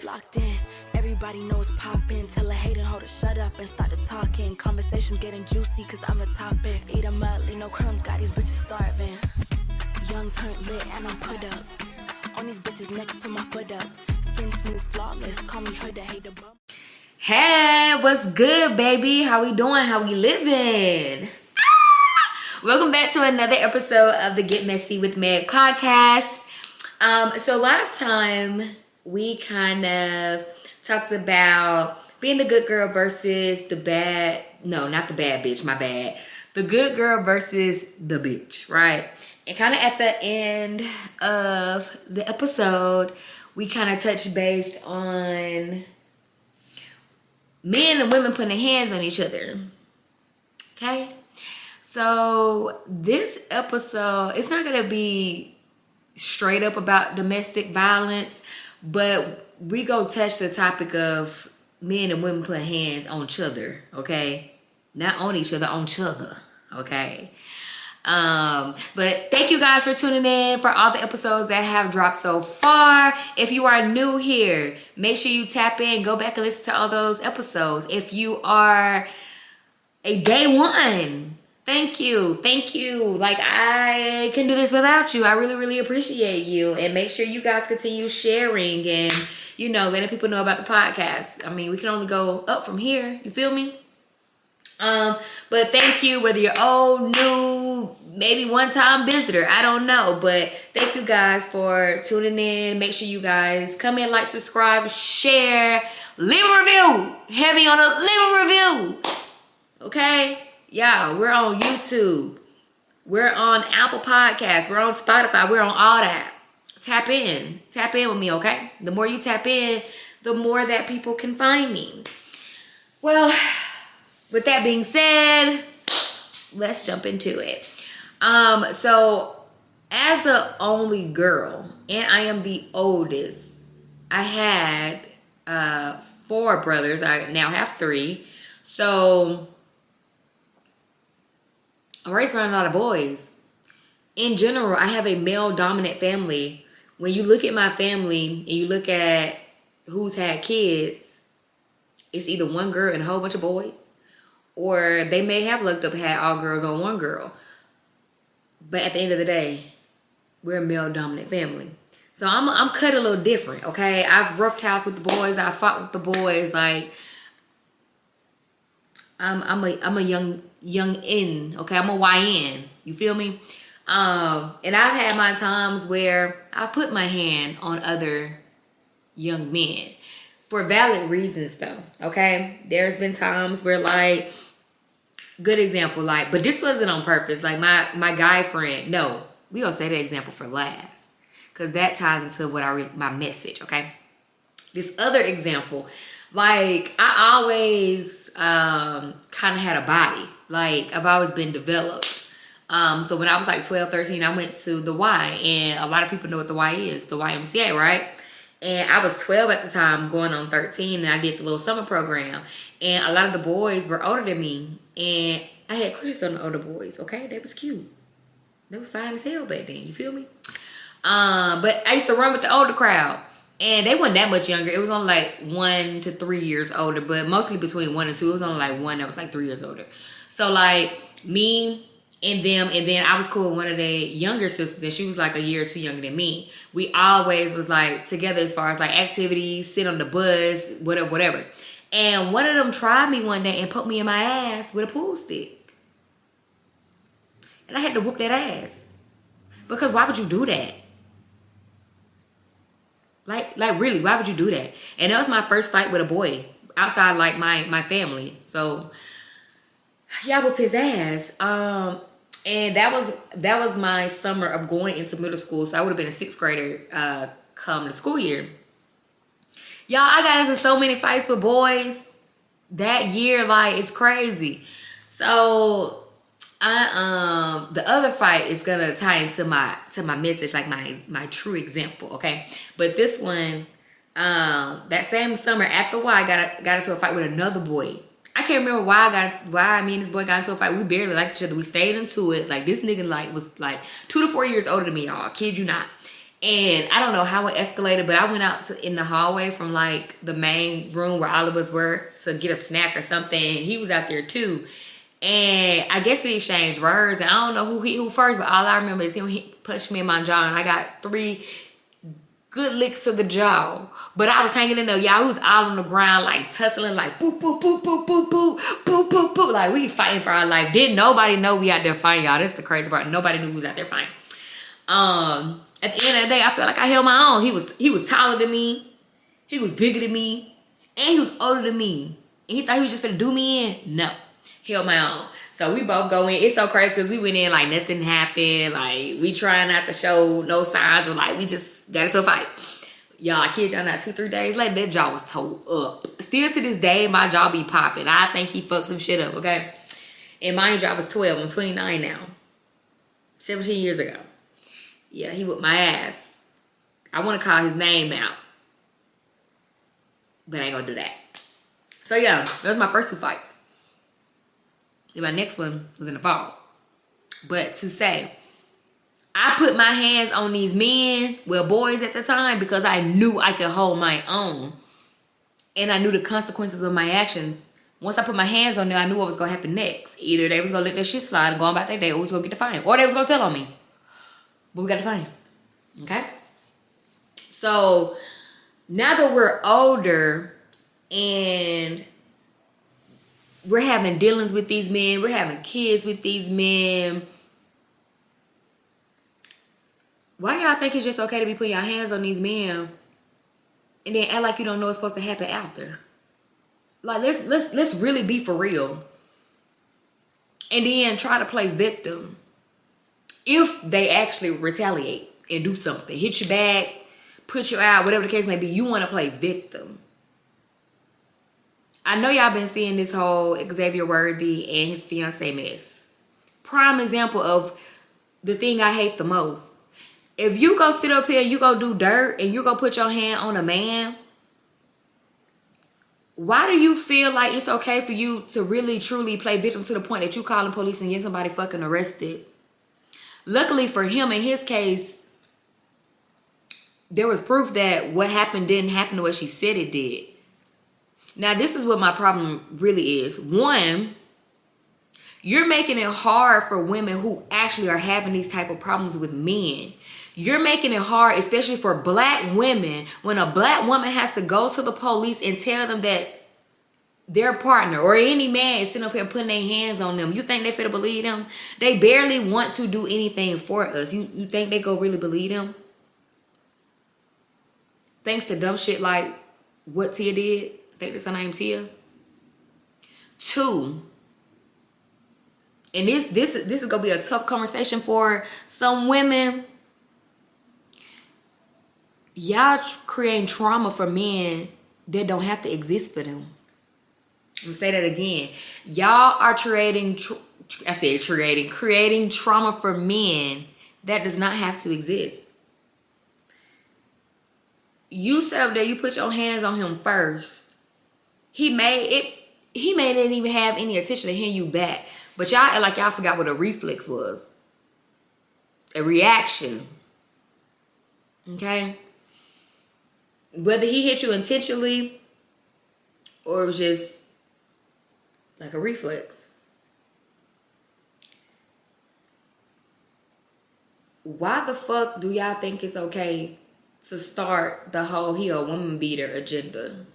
locked in. Everybody knows poppin'. Tell a hater hoe to shut up and start the talking. Conversations getting juicy cause I'm the topic. Eat them up, leave no crumbs, got these bitches starving. Young turned lit and I'm put up. On these bitches next to my foot up. Skin smooth, flawless, call me hood, hate the bump. Hey, what's good, baby? How we doing? How we living? Welcome back to another episode of the Get Messy with Meg podcast. So last time we kind of talked about being the good girl versus the bad, no, not the bad bitch, my bad. The good girl versus the bitch, right? And kind of at the end of the episode, we kind of touched base on men and women putting their hands on each other. Okay? So this episode, it's not going to be straight up about domestic violence, but we go touch the topic of men and women putting hands on each other, okay? Not on each other, on each other, okay? But thank you guys for tuning in for all the episodes that have dropped so far. If you are new here, make sure you tap in, go back and listen to all those episodes. If you are a day one, thank you. Like, I can do this without you. I really appreciate you. And make sure you guys continue sharing and, you know, letting people know about the podcast. I mean, we can only go up from here. You feel me? But thank you, whether you're old, new, maybe one-time visitor, I don't know. But thank you guys for tuning in. Make sure you guys come in, like, subscribe, share, leave a review. Heavy on a leave a review. Okay? Yeah, we're on YouTube. We're on Apple Podcasts. We're on Spotify. We're on all that. Tap in. Tap in with me, okay? The more you tap in, the more that people can find me. Well, with that being said, let's jump into it. So as an only girl, and I am the oldest, I had 4 brothers. I now have 3. So I raised around a lot of boys. In general, I have a male-dominant family. When you look at my family and you look at who's had kids, it's either one girl and a whole bunch of boys, or they may have looked up had all girls on one girl. But at the end of the day, we're a male-dominant family. So I'm cut a little different, okay? I've roughed house with the boys. I fought with the boys. Like, I'm a young in, okay? I'm a YN. You feel me? And I've had my times where I put my hand on other young men for valid reasons, though, okay? There's been times where, like, good example, like, but this wasn't on purpose. Like, my guy friend, no, we gonna say that example for last, because that ties into what my message, okay? This other example, like, I always kind of had a body. Like, I've always been developed. So when I was like 12, 13, I went to the Y, and a lot of people know what the Y is, the YMCA, right? And I was 12 at the time, going on 13, and I did the little summer program. And a lot of the boys were older than me, and I had crushes on the older boys, okay? They was cute. They was fine as hell back then, you feel me? But I used to run with the older crowd, and they weren't that much younger. It was only like 1 to 3 years older, but mostly between 1 and 2. It was only like one that was like 3 years older. So, like, me and them, and then I was cool with one of the younger sisters, and she was like a year or 2 younger than me. We always was like together as far as like activities, sit on the bus, whatever. And one of them tried me one day and put me in my ass with a pool stick. And I had to whoop that ass. Because why would you do that? Like really, why would you do that? And that was my first fight with a boy outside like my family. So yeah, I whooped his ass. And that was my summer of going into middle school. So I would have been a 6th grader come the school year. Y'all, I got into so many fights with boys that year, like, it's crazy. So the other fight is gonna tie into my message, like my true example, okay? But this one, that same summer at the Y, I got into a fight with another boy. I can't remember why me and this boy got into a fight. We barely liked each other. We stayed into it. Like, this nigga was 2 to 4 years older than me, y'all. I kid you not. And I don't know how it escalated, but I went out in the hallway from like the main room where all of us were to get a snack or something. He was out there too. And I guess we exchanged words. And I don't know who first, but all I remember is him he punched me in my jaw. And I got 3 good licks to the jaw. But I was hanging in there. Y'all, we was all on the ground like tussling like boop, boop, boop, boop, boop, boop, boop, boop, boop. Like we fighting for our life. Didn't nobody know we out there fighting, y'all. That's the crazy part. Nobody knew we was out there fighting. At the end of the day, I felt like I held my own. He was taller than me. He was bigger than me. And he was older than me. And he thought he was just gonna do me in. No. Held my own. So we both go in. It's so crazy because we went in like nothing happened. Like we trying not to show no signs of like we just got into a fight. Y'all, I kid y'all not, 2-3 days later, that jaw was tore up. Still to this day, my jaw be popping. I think he fucked some shit up, okay? And mind you, I was 12. I'm 29 now. 17 years ago. Yeah, he whipped my ass. I want to call his name out. But I ain't gonna do that. So yeah, that was my first 2 fights. And my next one was in the fall. But to say, I put my hands on these men, well, boys at the time, because I knew I could hold my own. And I knew the consequences of my actions. Once I put my hands on them, I knew what was going to happen next. Either they was going to let their shit slide and go about their day, or we was going to get to fighting. Or they was going to tell on me. But we got to fight. Okay? So, now that we're older and we're having dealings with these men, we're having kids with these men, why y'all think it's just okay to be putting your hands on these men and then act like you don't know what's supposed to happen after? Like, let's really be for real. And then try to play victim. If they actually retaliate and do something, hit you back, put you out, whatever the case may be, you want to play victim. I know y'all been seeing this whole Xavier Worthy and his fiance mess. Prime example of the thing I hate the most. If you go sit up here and you go do dirt and you go put your hand on a man, why do you feel like it's okay for you to really truly play victim to the point that you calling police and get somebody fucking arrested? Luckily for him, in his case, there was proof that what happened didn't happen the way she said it did. Now, this is what my problem really is. One, you're making it hard for women who actually are having these type of problems with men. You're making it hard, especially for black women, when a black woman has to go to the police and tell them that their partner or any man is sitting up here putting their hands on them. You think they finna believe them? They barely want to do anything for us. You think they go really believe them? Thanks to dumb shit like what Tia did. I think that's her name, Tia. 2, and this is gonna be a tough conversation for some women. Y'all creating trauma for men that don't have to exist for them. I'm gonna say that again. Y'all are creating trauma for men that does not have to exist. You sit up there, you put your hands on him first. He didn't even have any attention to hitting you back. But y'all act like y'all forgot what a reflex was. A reaction. Okay? Whether he hit you intentionally or it was just like a reflex. Why the fuck do y'all think it's okay to start the whole he a woman beater agenda?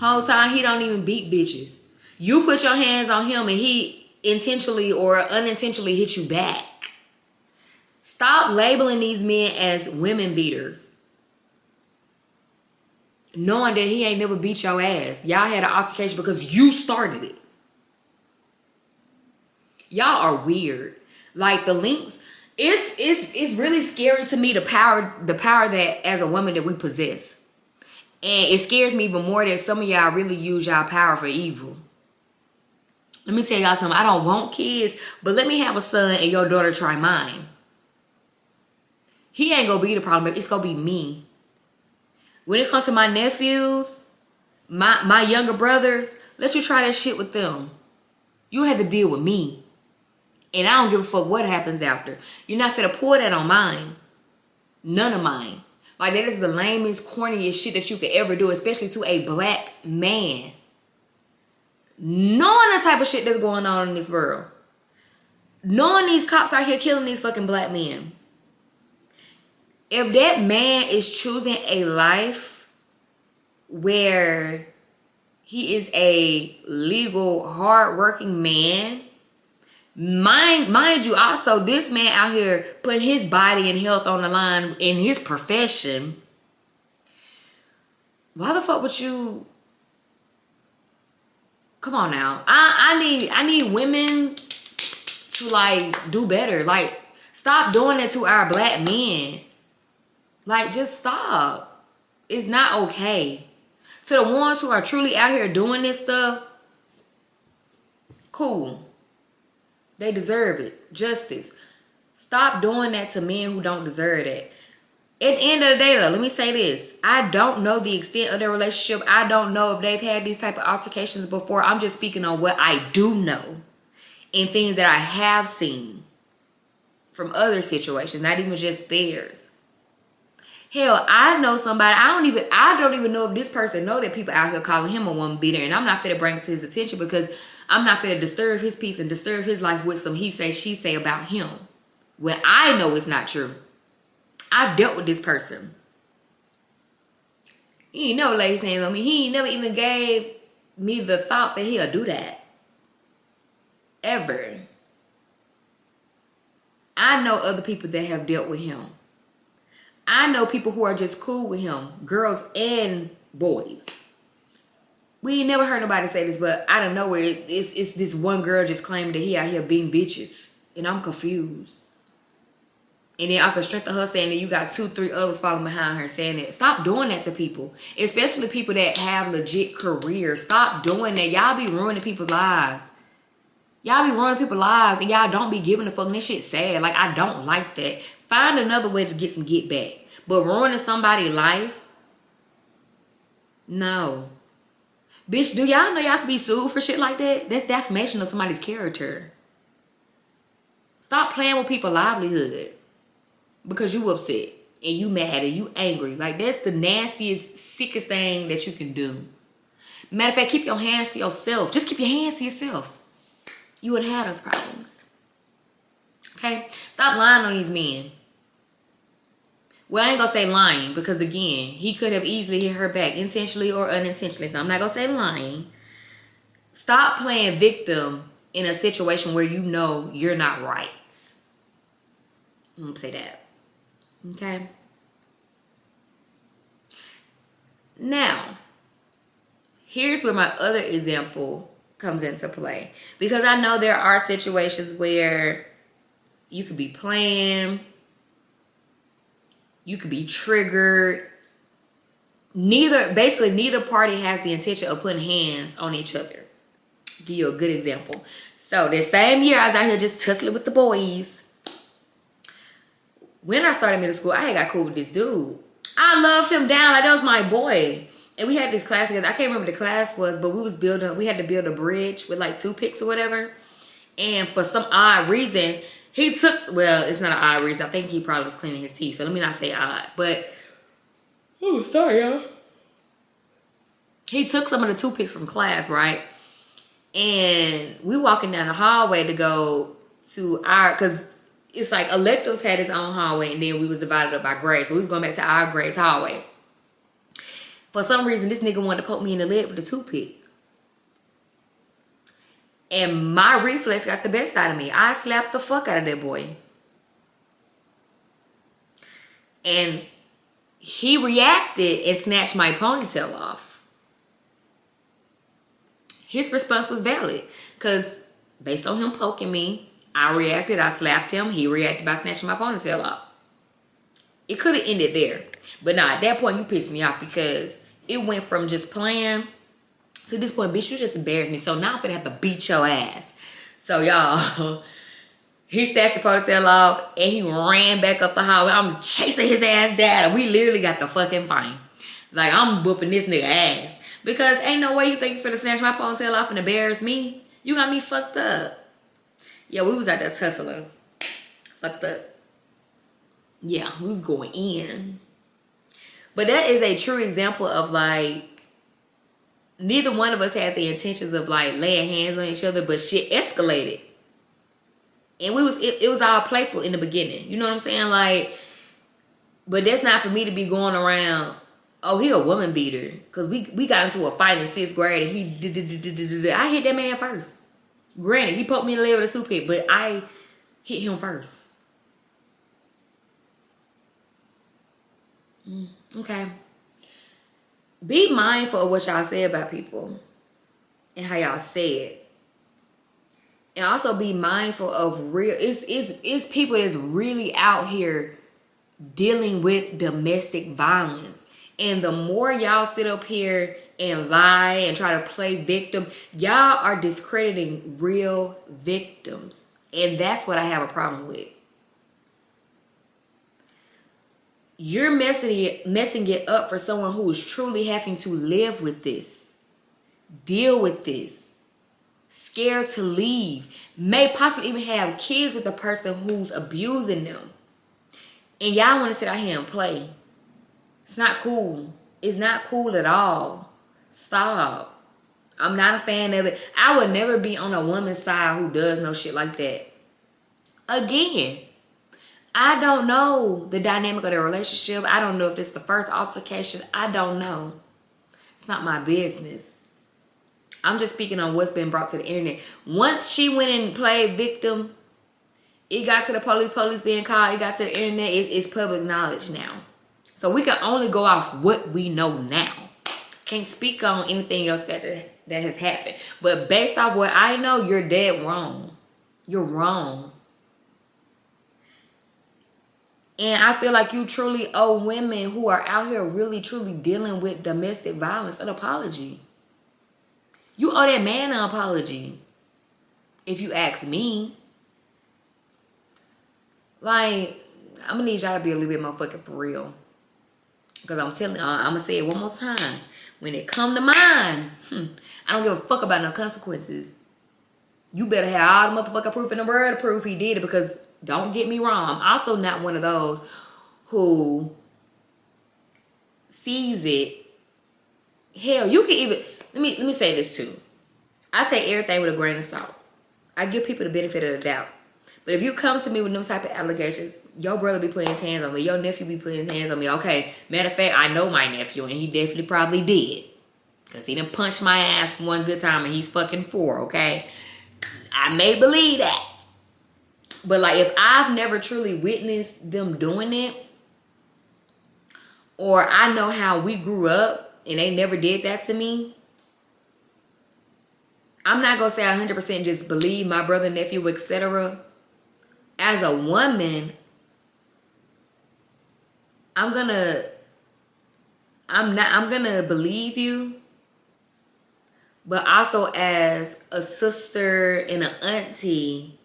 Whole time he don't even beat bitches. You put your hands on him and he intentionally or unintentionally hit you back. Stop labeling these men as women beaters. Knowing that he ain't never beat your ass. Y'all had an altercation because you started it. Y'all are weird. Like the links, it's really scary to me the power that as a woman that we possess. And it scares me even more that some of y'all really use y'all power for evil. Let me tell y'all something. I don't want kids, but let me have a son and your daughter try mine. He ain't gonna be the problem, but it's gonna be me. When it comes to my nephews, my younger brothers, let you try that shit with them. You have to deal with me. And I don't give a fuck what happens after. You're not finna pour that on mine. None of mine. Like, that is the lamest, corniest shit that you could ever do, especially to a black man. Knowing the type of shit that's going on in this world. Knowing these cops out here killing these fucking black men. If that man is choosing a life where he is a legal, hardworking man, mind you, also, this man out here putting his body and health on the line in his profession, why the fuck would you... Come on now. I need women to, like, do better. Like, stop doing it to our black men. Like, just stop. It's not okay. To the ones who are truly out here doing this stuff, cool. They deserve it. Justice. Stop doing that to men who don't deserve it. At the end of the day, though, let me say this. I don't know the extent of their relationship. I don't know if they've had these type of altercations before. I'm just speaking on what I do know. And things that I have seen from other situations, not even just theirs. Hell, I know somebody, I don't even know if this person know that people out here calling him a woman beater, and I'm not finna bring it to his attention because I'm not finna disturb his peace and disturb his life with some he say, she say about him. When I know it's not true. I've dealt with this person. He ain't never laid his hands on me. He ain't never even gave me the thought that he'll do that. Ever. I know other people that have dealt with him. I know people who are just cool with him. Girls and boys. We ain't never heard nobody say this, but out of nowhere, it's this one girl just claiming that he out here being bitches. And I'm confused. And then off the strength of her saying that you got 2-3 others following behind her saying that. Stop doing that to people. Especially people that have legit careers. Stop doing that. Y'all be ruining people's lives. Y'all be ruining people's lives and y'all don't be giving a fuck. And this shit's sad. Like, I don't like that. Find another way to get some get back. But ruining somebody's life? No. Bitch, do y'all know y'all can be sued for shit like that? That's defamation of somebody's character. Stop playing with people's livelihood. Because you upset. And you mad and you angry. Like, that's the nastiest, sickest thing that you can do. Matter of fact, keep your hands to yourself. Just keep your hands to yourself. You wouldn't have those problems. Okay? Stop lying on these men. Well, I ain't gonna say lying. Because, again, he could have easily hit her back. Intentionally or unintentionally. So I'm not gonna say lying. Stop playing victim in a situation where you know you're not right. I'm gonna say that. Okay. Now, here's where my other example comes into play. Because I know there are situations where you could be playing, you could be triggered. Neither party has the intention of putting hands on each other. I'll give you a good example. So, this same year I was out here just tussling with the boys. When I started middle school, I had got cool with this dude. I loved him down. Like, that was my boy. And we had this class together. I can't remember what the class was, but we had to build a bridge with like toothpicks or whatever. And for some odd reason, he took, well, it's not an odd reason. I think he probably was cleaning his teeth. So let me not say odd. But, oh, sorry, y'all. He took some of the toothpicks from class, right? And we walking down the hallway to go to because it's like electives had its own hallway and then we was divided up by grades. So we was going back to our grades hallway. For some reason, this nigga wanted to poke me in the leg with a toothpick. And my reflex got the best out of me. I slapped the fuck out of that boy. And he reacted and snatched my ponytail off. His response was valid. Because based on him poking me, I reacted, I slapped him. He reacted by snatching my ponytail off. It could have ended there. But nah, at that point, you pissed me off because it went from just playing to this point, bitch, you just embarrassed me. So now I'm finna have to beat your ass. So y'all, he snatched the ponytail off and he ran back up the hallway. I'm chasing his ass down and we literally got the fucking fight. Like, I'm whooping this nigga ass. Because ain't no way you think you're finna snatch my ponytail off and embarrass me. You got me fucked up. Yeah, we was out there tussling. Yeah, we was going in. But that is a true example of like, neither one of us had the intentions of like laying hands on each other, but shit escalated. And it was all playful in the beginning. You know what I'm saying? Like, but that's not for me to be going around, oh, he a woman beater. Because we got into a fight in 6th grade and he I hit that man first. Granted, he poked me in the leg with a soup pick, but I hit him first. Okay. Be mindful of what y'all say about people and how y'all say it. And also be mindful of it's people that's really out here dealing with domestic violence. And the more y'all sit up here and lie and try to play victim, y'all are discrediting real victims. And that's what I have a problem with. You're messing it up for someone who is truly having to live with this, deal with this, scared to leave, may possibly even have kids with the person who's abusing them. And y'all want to sit out here and play. It's not cool. It's not cool at all. Stop. I'm not a fan of it. I would never be on a woman's side who does no shit like that. Again, I don't know the dynamic of their relationship. I don't know if it's the first altercation. I don't know. It's not my business. I'm just speaking on what's been brought to the internet. Once she went and played victim, it got to the police being called, it got to the internet, it's public knowledge now. So we can only go off what we know now. Can't speak on anything else that has happened. But based off what I know, you're dead wrong. You're wrong. And I feel like you truly owe women who are out here really, truly dealing with domestic violence an apology. You owe that man an apology. If you ask me. Like, I'm going to need y'all to be a little bit more fucking for real. Because I'm telling you, I'm going to say it one more time. When it come to mine, I don't give a fuck about no consequences. You better have all the motherfucking proof in the world to prove he did it. Because don't get me wrong, I'm also not one of those who sees it. Hell, you can even, let me say this too. I take everything with a grain of salt. I give people the benefit of the doubt. But if you come to me with them type of allegations, your brother be putting his hands on me, your nephew be putting his hands on me. Okay, matter of fact, I know my nephew and he definitely probably did. Because he done punched my ass one good time and he's fucking 4, okay? I may believe that. But like, if I've never truly witnessed them doing it, or I know how we grew up and they never did that to me, I'm not going to say I 100% just believe my brother, nephew, etc. As a woman, I'm going to believe you. But also as a sister and an auntie,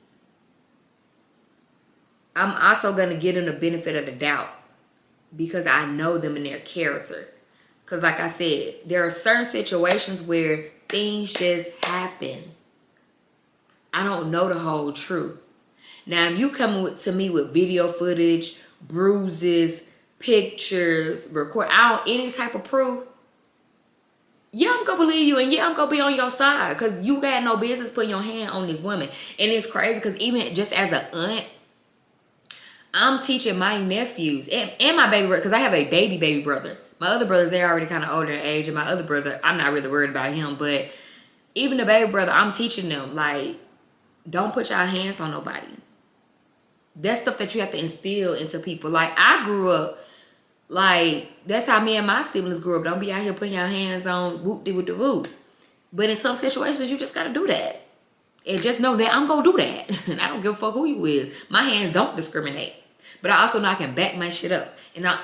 I'm also going to give them the benefit of the doubt because I know them and their character. Because like I said, there are certain situations where things just happen. I don't know the whole truth. Now, if you come to me with video footage, bruises, pictures, any type of proof, yeah, I'm going to believe you and yeah, I'm going to be on your side because you got no business putting your hand on this woman. And it's crazy because even just as an aunt, I'm teaching my nephews and my baby brother, because I have a baby brother. My other brothers, they're already kind of older in age. And my other brother, I'm not really worried about him. But even the baby brother, I'm teaching them, like, don't put your hands on nobody. That's stuff that you have to instill into people. Like, I grew up, like, that's how me and my siblings grew up. Don't be out here putting your hands on whoop-de-whoop-de-whoop. But in some situations, you just got to do that. And just know that I'm going to do that. And I don't give a fuck who you is. My hands don't discriminate. But I also know I can back my shit up. And I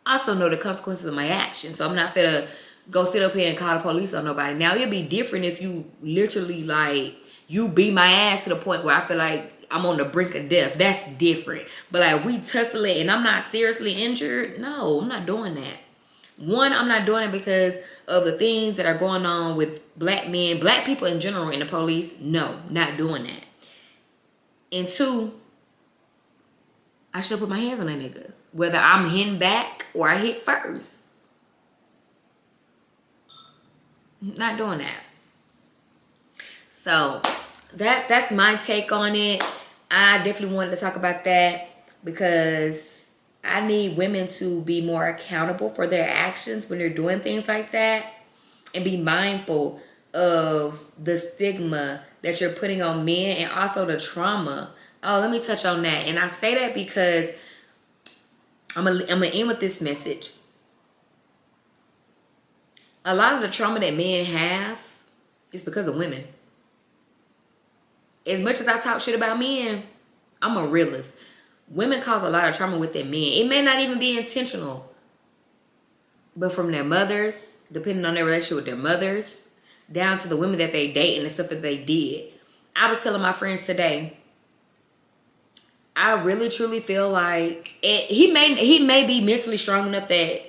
also know the consequences of my actions. So I'm not finna go sit up here and call the police on nobody. Now, it'd be different if you literally, like, you beat my ass to the point where I feel like I'm on the brink of death. That's different. But, like, we tussling and I'm not seriously injured. No, I'm not doing that. One, I'm not doing it because of the things that are going on with black men, black people in general in the police. No, not doing that. And two, I should have put my hands on that nigga. Whether I'm hitting back or I hit first. Not doing that. So that's my take on it. I definitely wanted to talk about that because I need women to be more accountable for their actions when they're doing things like that, and be mindful of the stigma that you're putting on men and also the trauma. Oh, let me touch on that. And I say that because I'm gonna end with this message. A lot of the trauma that men have is because of women. As much as I talk shit about men, I'm a realist. Women cause a lot of trauma with their men. It may not even be intentional, but from their mothers, depending on their relationship with their mothers, down to the women that they date and the stuff that they did. I was telling my friends today, I really truly feel like he may be mentally strong enough that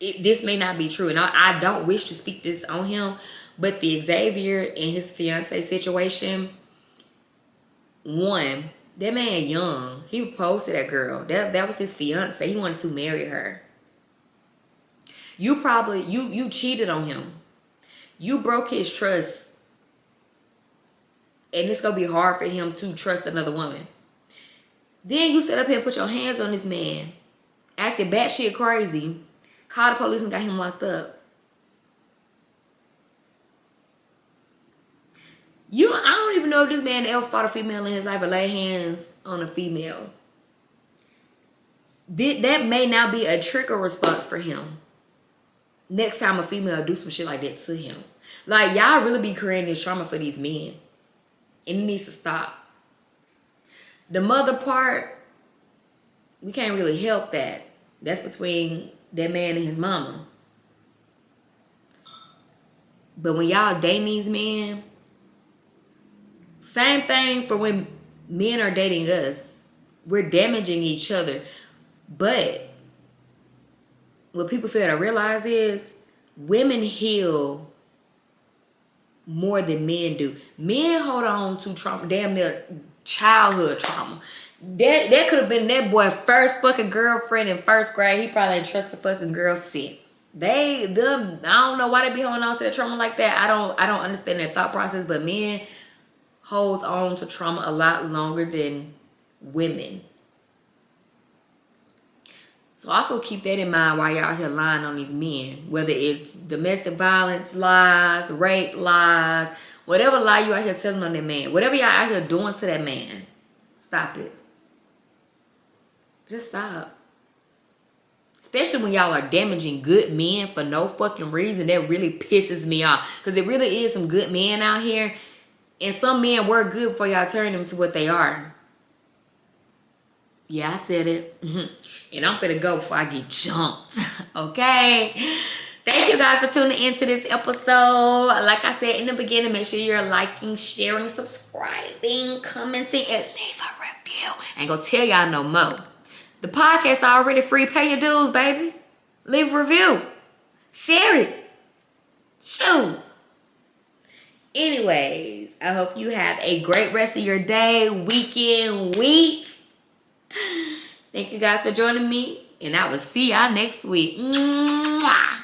this may not be true, and I don't wish to speak this on him, but the Xavier and his fiance situation, one, that man young, he proposed to that girl. That was his fiance. He wanted to marry her. You probably you cheated on him. You broke his trust, and it's gonna be hard for him to trust another woman. Then you sit up here and put your hands on this man, acted batshit crazy, called the police and got him locked up. I don't even know if this man ever fought a female in his life or laid hands on a female. That may now be a trigger response for him. Next time a female do some shit like that to him. Like, y'all really be creating this trauma for these men. And it needs to stop. The mother part, we can't really help that. That's between that man and his mama. But when y'all dating these men, same thing for when men are dating us. We're damaging each other. But what people fail to realize is women heal more than men do. Men hold on to trauma, damn near childhood trauma. That could have been that boy's first fucking girlfriend in first grade. He probably didn't trust the fucking girl since. I don't know why they be holding on to that trauma like that. I don't understand their thought process, but men holds on to trauma a lot longer than women. So also keep that in mind while y'all here lying on these men. Whether it's domestic violence lies, rape lies, whatever lie you out here telling on that man. Whatever y'all out here doing to that man. Stop it. Just stop. Especially when y'all are damaging good men for no fucking reason. That really pisses me off. Because there really is some good men out here. And some men were good before y'all turn them to what they are. Yeah, I said it. And I'm finna go before I get jumped. Okay? Thank you guys for tuning into this episode. Like I said in the beginning, make sure you're liking, sharing, subscribing, commenting, and leave a review. I ain't gonna tell y'all no more. The podcast already free. Pay your dues, baby. Leave a review. Share it. Shoot. Anyways, I hope you have a great rest of your day, weekend, week. Thank you guys for joining me, and I will see y'all next week. Mwah.